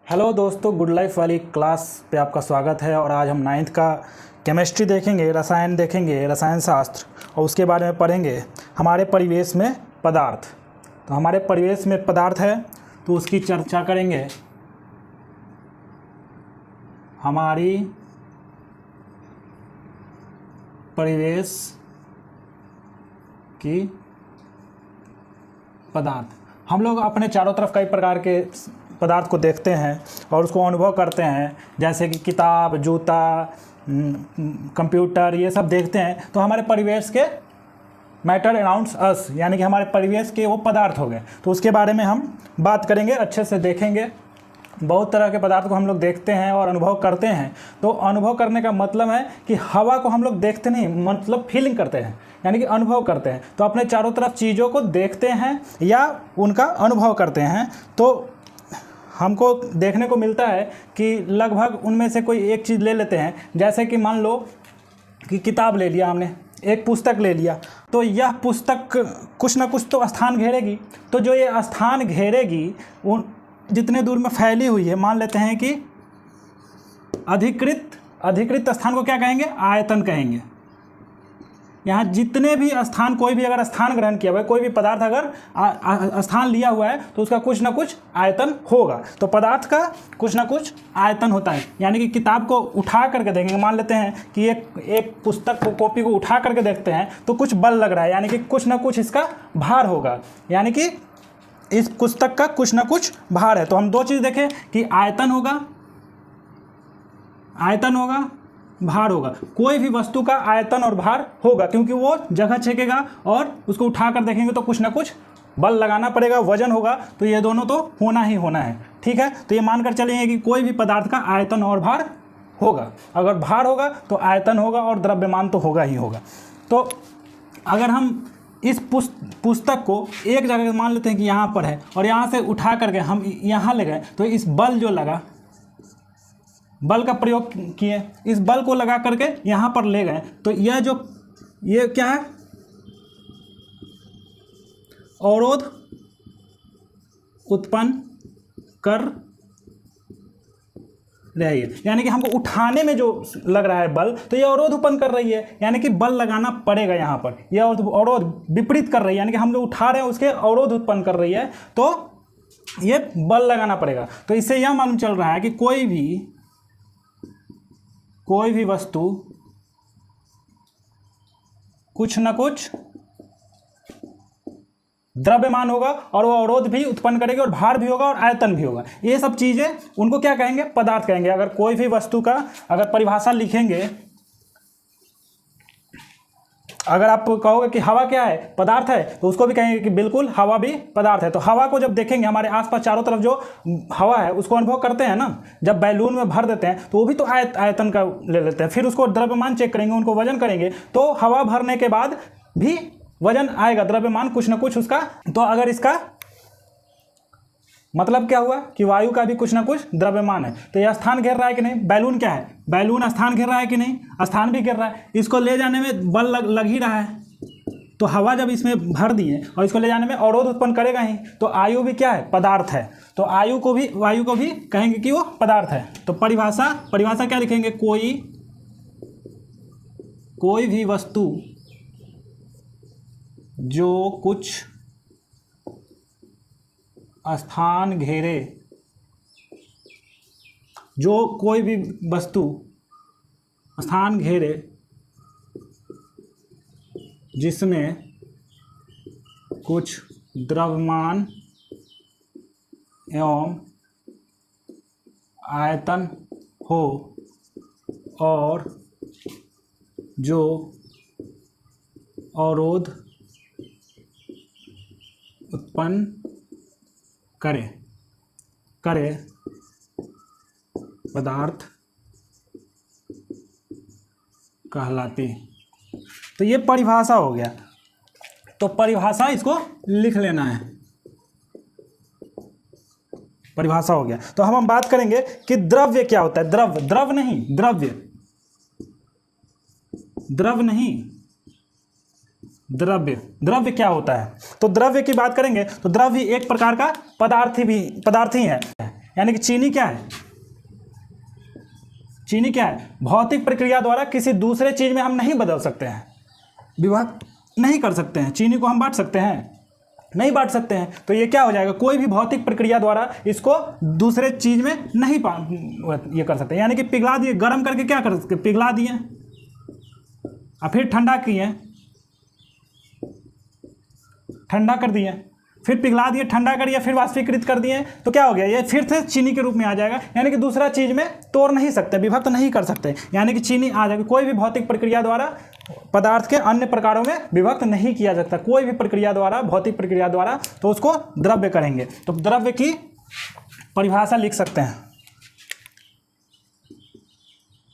Hello दोस्तों, good life वाली class पे आपका स्वागत है। और आज हम 9th का केमिस्ट्री देखेंगे, रसायन देखेंगे, रसायन शास्त्र, और उसके बारे में पढ़ेंगे हमारे परिवेश में पदार्थ। तो हमारे परिवेश में पदार्थ है तो उसकी चर्चा करेंगे। हमारी परिवेश की पदार्थ, हम लोग अपने चारों तरफ कई प्रकार के पदार्थ को देखते हैं और उसको अनुभव करते हैं, जैसे कि किताब, जूता, कंप्यूटर, ये सब देखते हैं। तो हमारे परिवेश के मैटर अराउंड अस, यानी कि हमारे परिवेश के वो पदार्थ हो गए। तो उसके बारे में हम बात करेंगे, अच्छे से देखेंगे। बहुत तरह के पदार्थ को हम लोग देखते हैं और अनुभव करते हैं। तो अनुभव करने का मतलब है कि हवा को हम लोग देखते नहीं, मतलब फीलिंग करते हैं, यानी कि अनुभव करते हैं। तो अपने चारों तरफ चीज़ों को देखते हैं या उनका अनुभव करते हैं। तो हमको देखने को मिलता है कि लगभग उनमें से कोई एक चीज़ ले लेते हैं। जैसे कि मान लो कि किताब ले लिया हमने, एक पुस्तक ले लिया, तो यह पुस्तक कुछ ना कुछ तो स्थान घेरेगी। तो जो ये स्थान घेरेगी उन जितने दूर में फैली हुई है, मान लेते हैं कि अधिकृत स्थान को क्या कहेंगे? आयतन कहेंगे। यहाँ जितने भी स्थान, कोई भी अगर स्थान ग्रहण किया हुआ है, कोई भी पदार्थ अगर स्थान लिया हुआ है तो उसका कुछ ना कुछ आयतन होगा। तो पदार्थ का कुछ ना कुछ आयतन होता है। यानी कि किताब को उठा करके देखेंगे, मान लेते हैं कि एक पुस्तक को, कॉपी को उठा करके देखते हैं तो कुछ बल लग रहा है, यानी कि कुछ ना कुछ इसका भार होगा, यानी कि इस पुस्तक का कुछ ना कुछ भार है। तो हम दो चीज़ देखें कि आयतन होगा, भार होगा। कोई भी वस्तु का आयतन और भार होगा, क्योंकि वो जगह छेकेगा और उसको उठा कर देखेंगे तो कुछ ना कुछ बल लगाना पड़ेगा, वजन होगा। तो ये दोनों तो होना ही होना है, ठीक है। तो ये मानकर चलेंगे कि कोई भी पदार्थ का आयतन और भार होगा। अगर भार होगा तो आयतन होगा और द्रव्यमान तो होगा ही होगा। तो अगर हम इस पुस्तक को एक जगह मान लेते हैं कि यहाँ पर है और यहाँ से उठा करके हम यहाँ ले गए, तो इस बल जो लगा, बल का प्रयोग किए, इस बल को लगा करके यहाँ पर ले गए, तो ये क्या है? अवरोध उत्पन्न कर रही है। यानी कि हमको उठाने में जो लग रहा है बल, तो ये अवरोध उत्पन्न कर रही है, यानी कि बल लगाना पड़ेगा यहाँ पर। यह अवरोध विपरीत कर रही है, यानी कि हम जो उठा रहे हैं उसके अवरोध उत्पन्न कर रही है, तो ये बल लगाना पड़ेगा। तो इससे यह मालूम चल रहा है कि कोई भी वस्तु कुछ न कुछ द्रव्यमान होगा और वो अवरोध भी उत्पन्न करेगी और भार भी होगा और आयतन भी होगा। ये सब चीजें उनको क्या कहेंगे? पदार्थ कहेंगे। अगर कोई भी वस्तु का अगर परिभाषा लिखेंगे, अगर आप कहोगे कि हवा क्या है? पदार्थ है, तो उसको भी कहेंगे कि बिल्कुल हवा भी पदार्थ है। तो हवा को जब देखेंगे, हमारे आसपास चारों तरफ जो हवा है उसको अनुभव करते हैं ना, जब बैलून में भर देते हैं तो वो भी तो आयतन का ले लेते हैं। फिर उसको द्रव्यमान चेक करेंगे, उनको वजन करेंगे, तो हवा भरने के बाद भी वजन आएगा, द्रव्यमान कुछ ना कुछ उसका। तो अगर इसका मतलब क्या हुआ कि वायु का भी कुछ ना कुछ द्रव्यमान है। तो यह स्थान घेर रहा है कि नहीं? बैलून क्या है? बैलून स्थान घेर रहा है कि नहीं? स्थान भी घेर रहा है। इसको ले जाने में बल लग ही रहा है, तो हवा जब इसमें भर दिए और इसको ले जाने में अवरोध उत्पन्न करेगा ही। तो आयु भी क्या है? पदार्थ है। तो वायु को भी कहेंगे कि वो पदार्थ है। तो परिभाषा क्या लिखेंगे? कोई भी वस्तु जो कुछ स्थान घेरे, जो कोई भी वस्तु स्थान घेरे जिसमें कुछ द्रव्यमान एवं आयतन हो और जो अवरोध उत्पन्न करे पदार्थ कहलाते। तो ये परिभाषा हो गया। तो परिभाषा इसको लिख लेना है, परिभाषा हो गया। तो हम बात करेंगे कि द्रव्य क्या होता है। द्रव्य नहीं, द्रव्य क्या होता है? तो द्रव्य की बात करेंगे तो द्रव्य एक प्रकार का पदार्थ ही है। यानी कि चीनी क्या है, चीनी क्या है, भौतिक प्रक्रिया द्वारा किसी दूसरे चीज में हम नहीं बदल सकते हैं, विभक्त नहीं कर सकते हैं। चीनी को हम बांट सकते हैं, नहीं बांट सकते हैं। तो ये क्या हो जाएगा, कोई भी भौतिक प्रक्रिया द्वारा इसको दूसरे चीज में नहीं ये कर सकते। यानी कि पिघला दिए, गर्म करके क्या कर सकते, पिघला दिए और फिर ठंडा किए, ठंडा कर दिए, फिर पिघला दिए, ठंडा करिए, फिर वाष्पीकृत कर दिए, तो क्या हो गया, ये फिर से चीनी के रूप में आ जाएगा। यानी कि दूसरा चीज में तोड़ नहीं सकते, विभक्त नहीं कर सकते, यानी कि चीनी आ जाएगी। कोई भी भौतिक प्रक्रिया द्वारा पदार्थ के अन्य प्रकारों में विभक्त नहीं किया जाता, कोई भी प्रक्रिया द्वारा, भौतिक प्रक्रिया द्वारा, तो उसको द्रव्य करेंगे। तो द्रव्य की परिभाषा लिख सकते हैं,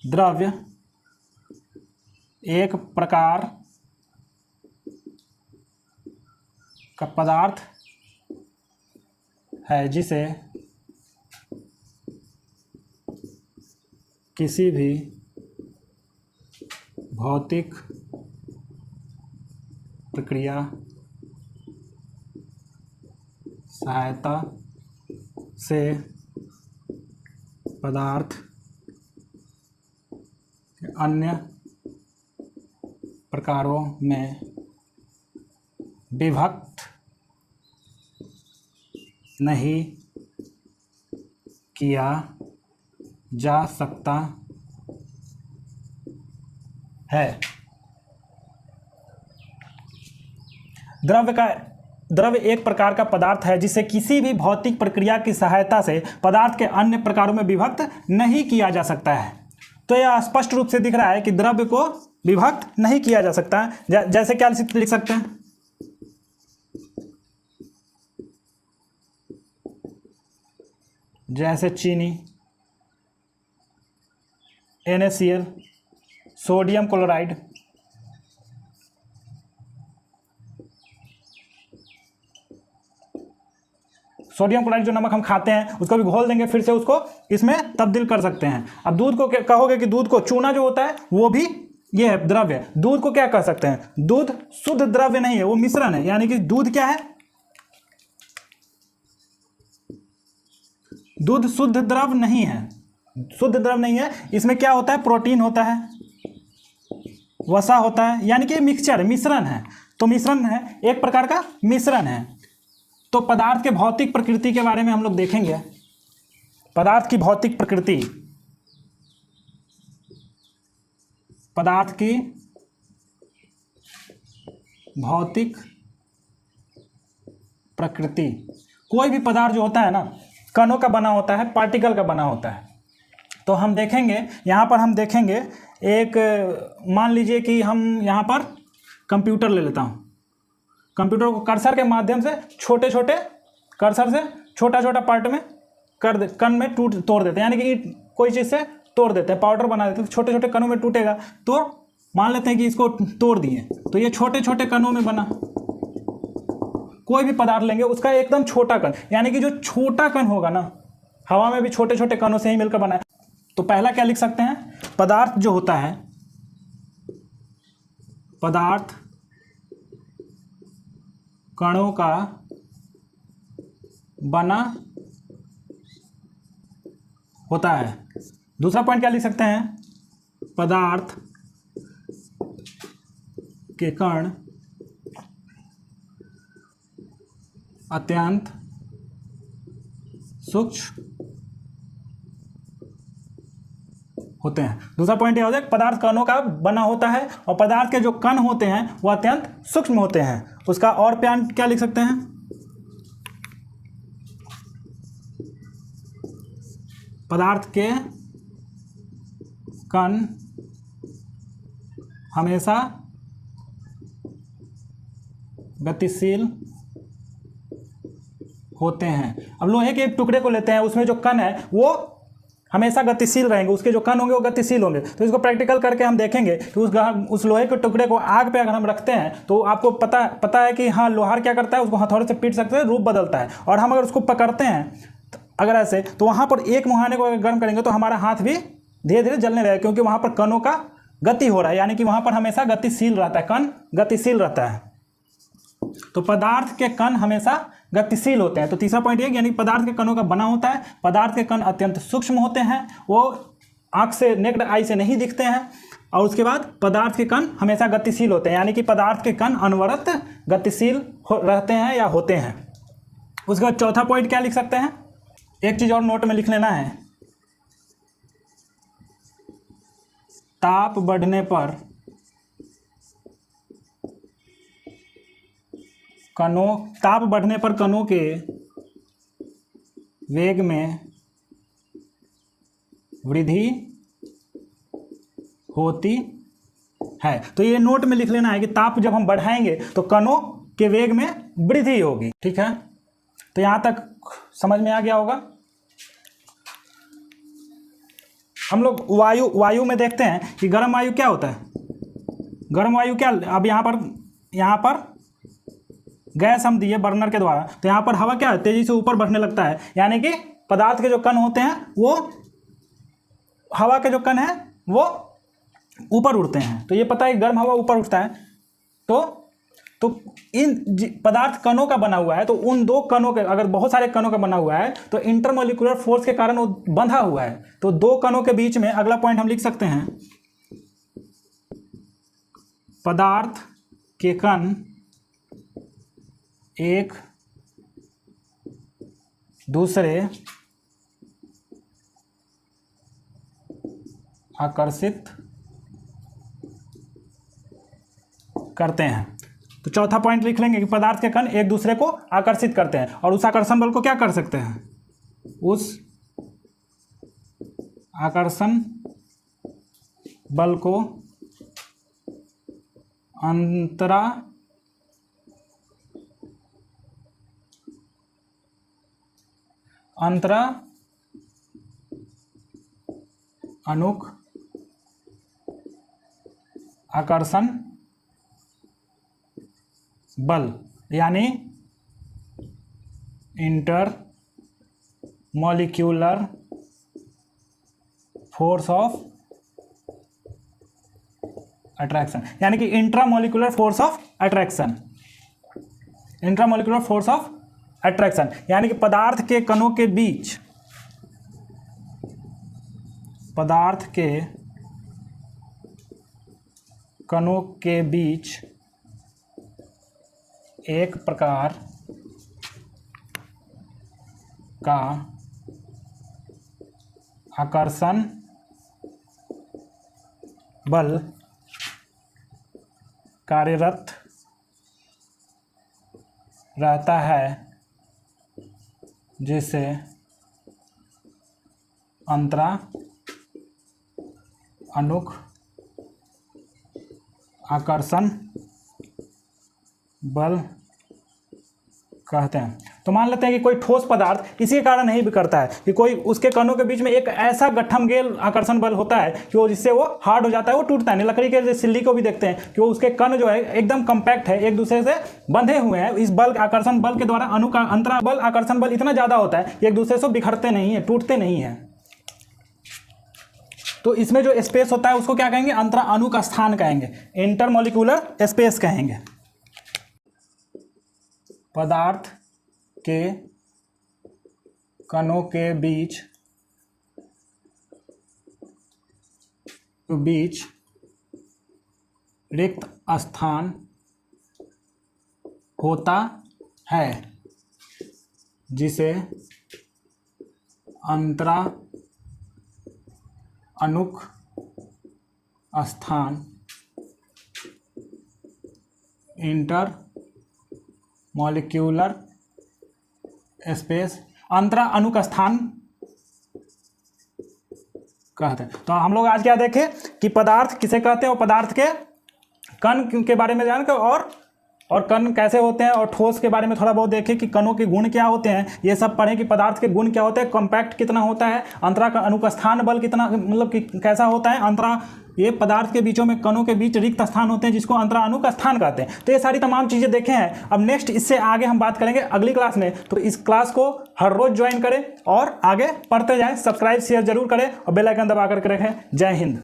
द्रव्य एक प्रकार का पदार्थ है जिसे किसी भी भौतिक प्रक्रिया सहायता से पदार्थ के अन्य प्रकारों में विभक्त नहीं किया जा सकता है। द्रव्य एक प्रकार का पदार्थ है जिसे किसी भी भौतिक प्रक्रिया की सहायता से पदार्थ के अन्य प्रकारों में विभक्त नहीं किया जा सकता है। तो यह स्पष्ट रूप से दिख रहा है कि द्रव्य को विभक्त नहीं किया जा सकता है। जैसे क्या लिख सकते हैं, जैसे चीनी, NaCl, sodium chloride, sodium chloride जो नमक हम खाते हैं उसको भी घोल देंगे, फिर से उसको इसमें तब्दील कर सकते हैं। अब दूध को कहोगे कि दूध को, चूना जो होता है वो भी ये है द्रव्य। दूध को क्या कर सकते हैं, दूध शुद्ध द्रव्य नहीं है, वो मिश्रण है। यानी कि दूध क्या है, दूध शुद्ध द्रव नहीं है, शुद्ध द्रव नहीं है। इसमें क्या होता है, प्रोटीन होता है, वसा होता है, यानी कि मिक्सचर, मिश्रण है। तो मिश्रण है, एक प्रकार का मिश्रण है। तो पदार्थ के भौतिक प्रकृति के बारे में हम लोग देखेंगे। पदार्थ की भौतिक प्रकृति, पदार्थ की भौतिक प्रकृति, कोई भी पदार्थ जो होता है ना, कणों का बना होता है, पार्टिकल का बना होता है। तो हम देखेंगे, यहाँ पर हम देखेंगे एक, मान लीजिए कि हम यहाँ पर कंप्यूटर ले लेता हूँ। कंप्यूटर को कर्सर के माध्यम से छोटे छोटे, कर्सर से छोटा छोटा पार्ट में कण में तोड़ देते हैं, यानी कि कोई चीज़ से तोड़ देते हैं, पाउडर बना देते हैं, तो छोटे छोटे कणों में टूटेगा। तो मान लेते हैं कि इसको तोड़ दिए, तो ये छोटे छोटे कणों में बना। कोई भी पदार्थ लेंगे, उसका एकदम छोटा कण, यानी कि जो छोटा कण होगा ना, हवा में भी छोटे छोटे कणों से ही मिलकर बना है। तो पहला क्या लिख सकते हैं, पदार्थ जो होता है, पदार्थ कणों का बना होता है। दूसरा पॉइंट क्या लिख सकते हैं, पदार्थ के कण अत्यंत सूक्ष्म होते हैं। दूसरा पॉइंट यह होता है, पदार्थ कणों का बना होता है और पदार्थ के जो कण होते हैं वो अत्यंत सूक्ष्म होते हैं। उसका और पॉइंट क्या लिख सकते हैं, पदार्थ के कण हमेशा गतिशील होते हैं। अब लोहे के एक टुकड़े को लेते हैं, उसमें जो कण है वो हमेशा गतिशील रहेंगे, उसके जो कण होंगे वो गतिशील होंगे। तो इसको प्रैक्टिकल करके हम देखेंगे कि उस लोहे के टुकड़े को आग पे अगर हम रखते हैं तो आपको पता है कि हाँ, लोहार क्या करता है, उसको हथौड़े से पीट सकते हैं, रूप बदलता है। और हम अगर उसको पकड़ते हैं अगर ऐसे, तो वहाँ पर एक मुहाने को अगर गर्म करेंगे तो हमारा हाथ भी धीरे धीरे जलने लगेगा, क्योंकि वहाँ पर कणों का गति हो रहा है, यानी कि वहाँ पर हमेशा गतिशील रहता है, कण गतिशील रहता है। तो पदार्थ के कण हमेशा गतिशील होते हैं। तो तीसरा पॉइंट ये यानी पदार्थ के कणों का बना होता है, पदार्थ के कण अत्यंत सूक्ष्म होते हैं, वो आँख से नेक्ड आई से नहीं दिखते हैं, और उसके बाद पदार्थ के कण हमेशा गतिशील होते हैं, यानी कि पदार्थ के कण अनवरत गतिशील रहते हैं या होते हैं। उसके बाद चौथा पॉइंट क्या लिख सकते हैं, एक चीज़ और नोट में लिख लेना है, ताप बढ़ने पर कणों के वेग में वृद्धि होती है। तो ये नोट में लिख लेना है कि ताप जब हम बढ़ाएंगे तो कणों के वेग में वृद्धि होगी। ठीक है, तो यहाँ तक समझ में आ गया होगा। हम लोग वायु में देखते हैं कि गर्म वायु क्या होता है। गर्म वायु क्या, अब यहाँ पर गैस हम दिए बर्नर के द्वारा, तो यहाँ पर हवा क्या है, तेजी से ऊपर बढ़ने लगता है, यानी कि पदार्थ के जो कण होते हैं वो, हवा के जो कण हैं वो ऊपर उड़ते हैं। तो ये पता है गर्म हवा ऊपर उठता है, तो इन पदार्थ कणों का बना हुआ है, तो उन दो कणों के, अगर बहुत सारे कणों का बना हुआ है तो इंटरमोलिकुलर फोर्स के कारण वो बंधा हुआ है। तो दो कणों के बीच में अगला पॉइंट हम लिख सकते हैं, पदार्थ के कण एक दूसरे आकर्षित करते हैं। तो चौथा पॉइंट लिख लेंगे कि पदार्थ के कण एक दूसरे को आकर्षित करते हैं, और उस आकर्षण बल को क्या कर सकते हैं, उस आकर्षण बल को अंतरा अनुक आकर्षण बल, यानी inter molecular force of attraction, यानी कि intramolecular force of attraction, intramolecular force of attraction, यानी कि पदार्थ के कणों के बीच, पदार्थ के कणों के बीच एक प्रकार का आकर्षण बल कार्यरत रहता है, जिसे अंतरा अनुक आकर्षण बल कहते हैं। तो मान लेते हैं कि कोई ठोस पदार्थ इसी कारण नहीं भी करता है कि कोई उसके कणों के बीच में एक ऐसा गठमगेल आकर्षण बल होता है कि वो, जिससे वो हार्ड हो जाता है, वो टूटता नहीं। लकड़ी के सिल्ली को भी देखते हैं कि वो उसके कण जो है एकदम कम्पैक्ट है, एक दूसरे से बंधे हुए हैं। इस बल आकर्षण बल के द्वारा अंतरा बल आकर्षण बल इतना ज़्यादा होता है कि एक दूसरे से बिखरते नहीं है, टूटते नहीं हैं। तो इसमें जो स्पेस होता है उसको क्या कहेंगे, अंतरा अनुक स्थान कहेंगे, इंटरमोलिकुलर स्पेस कहेंगे। पदार्थ के कणों के बीच रिक्त स्थान होता है, जिसे अंतरा अनुक स्थान, इंटर मॉलिक्यूलर स्पेस, अंतरा अनुक स्थान कहते हैं। तो हम लोग आज क्या देखें कि पदार्थ किसे कहते हैं, और पदार्थ के कण के बारे में जानकर, और कण कैसे होते हैं, और ठोस के बारे में थोड़ा बहुत देखें कि कणों के गुण क्या होते हैं, ये सब पढ़ें कि पदार्थ के गुण क्या होते हैं, कॉम्पैक्ट कितना होता है, अंतरा का अनुकस्थान बल कितना, मतलब कि कैसा होता है, अंतरा, ये पदार्थ के बीचों में कणों के बीच रिक्त स्थान होते हैं जिसको अंतरा अनुक स्थान कहते हैं। तो ये सारी तमाम चीज़ें देखे हैं। अब नेक्स्ट इससे आगे हम बात करेंगे अगली क्लास में। तो इस क्लास को हर रोज ज्वाइन करें और आगे पढ़ते जाएं। सब्सक्राइब शेयर जरूर करें और बेल आइकन दबा करके रखें। जय हिंद।